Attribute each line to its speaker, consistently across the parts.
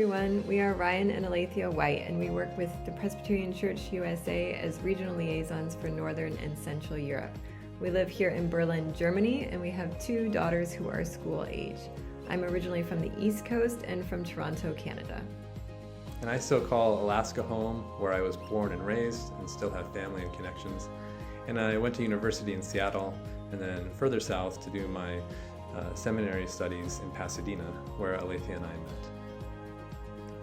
Speaker 1: everyone. We are Ryan and Alethia White, and we work with the Presbyterian Church USA as regional liaisons for Northern and Central Europe. We live here in Berlin, Germany, and we have 2 daughters who are school age. I'm originally from the East Coast and from Toronto, Canada.
Speaker 2: And I still call Alaska home, where I was born and raised and still have family and connections. And I went to university in Seattle and then further south to do my seminary studies in Pasadena, where Alethia and I met.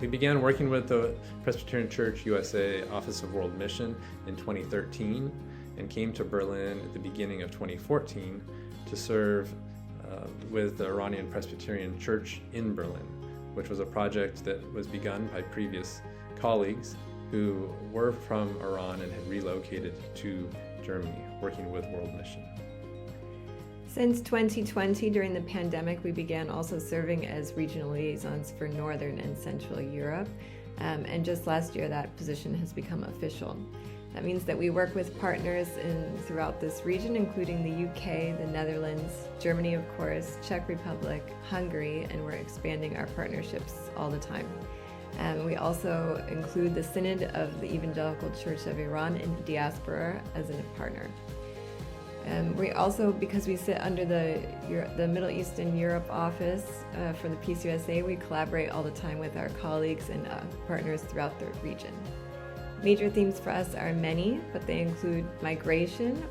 Speaker 2: We began working with the Presbyterian Church USA Office of World Mission in 2013 and came to Berlin at the beginning of 2014 to serve with the Iranian Presbyterian Church in Berlin, which was a project that was begun by previous colleagues who were from Iran and had relocated to Germany, working with World Mission.
Speaker 1: Since 2020, during the pandemic, we began also serving as regional liaisons for Northern and Central Europe. And just last year, that position has become official. That means that we work with partners throughout this region, including the UK, the Netherlands, Germany, of course, Czech Republic, Hungary, and we're expanding our partnerships all the time. We also include the Synod of the Evangelical Church of Iran in diaspora as a partner. We also, because we sit under the Middle East and Europe office for the PCUSA, we collaborate all the time with our colleagues and partners throughout the region. Major themes for us are many, but they include migration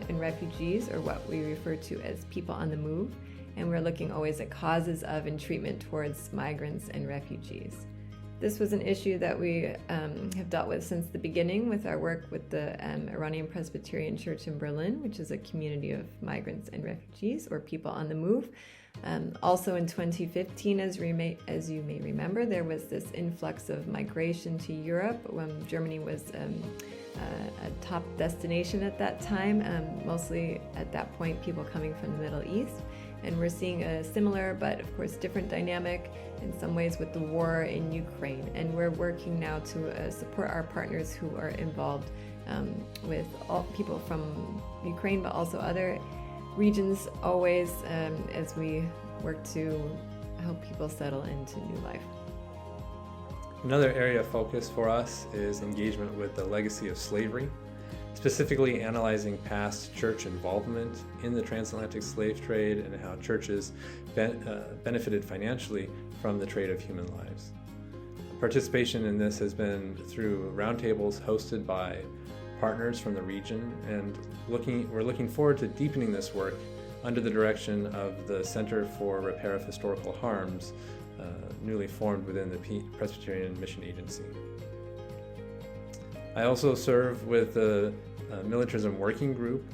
Speaker 1: and refugees, or what we refer to as people on the move, and we're looking always at causes of and treatment towards migrants and refugees. This was an issue that we have dealt with since the beginning with our work with the Iranian Presbyterian Church in Berlin, which is a community of migrants and refugees, or people on the move. Also in 2015, as you may remember, there was this influx of migration to Europe when Germany was a top destination at that time, mostly at that point people coming from the Middle East. And we're seeing a similar, but of course different dynamic in some ways with the war in Ukraine. And we're working now to support our partners who are involved with all people from Ukraine, but also other regions always as we work to help people settle into new life.
Speaker 2: Another area of focus for us is engagement with the legacy of slavery, specifically analyzing past church involvement in the transatlantic slave trade and how churches benefited financially from the trade of human lives. Participation in this has been through roundtables hosted by partners from the region, and we're looking forward to deepening this work under the direction of the Center for Repair of Historical Harms, newly formed within the Presbyterian Mission Agency. I also serve with the Militarism Working Group,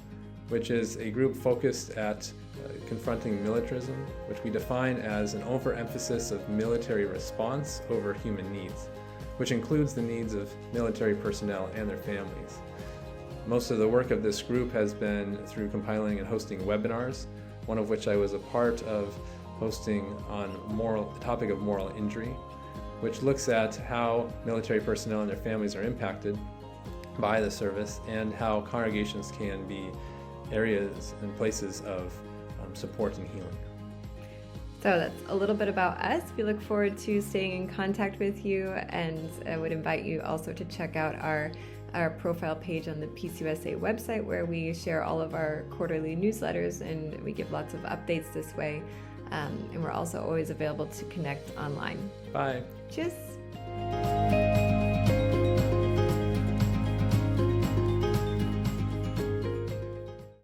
Speaker 2: which is a group focused at confronting militarism, which we define as an overemphasis of military response over human needs, which includes the needs of military personnel and their families. Most of the work of this group has been through compiling and hosting webinars, one of which I was a part of hosting on the topic of moral injury, which looks at how military personnel and their families are impacted by the service and how congregations can be areas and places of support and healing.
Speaker 1: So that's a little bit about us. We look forward to staying in contact with you, and I would invite you also to check out our profile page on the PCUSA website, where we share all of our quarterly newsletters and we give lots of updates this way. And we're also always available to connect online.
Speaker 2: Bye.
Speaker 1: Tschüss.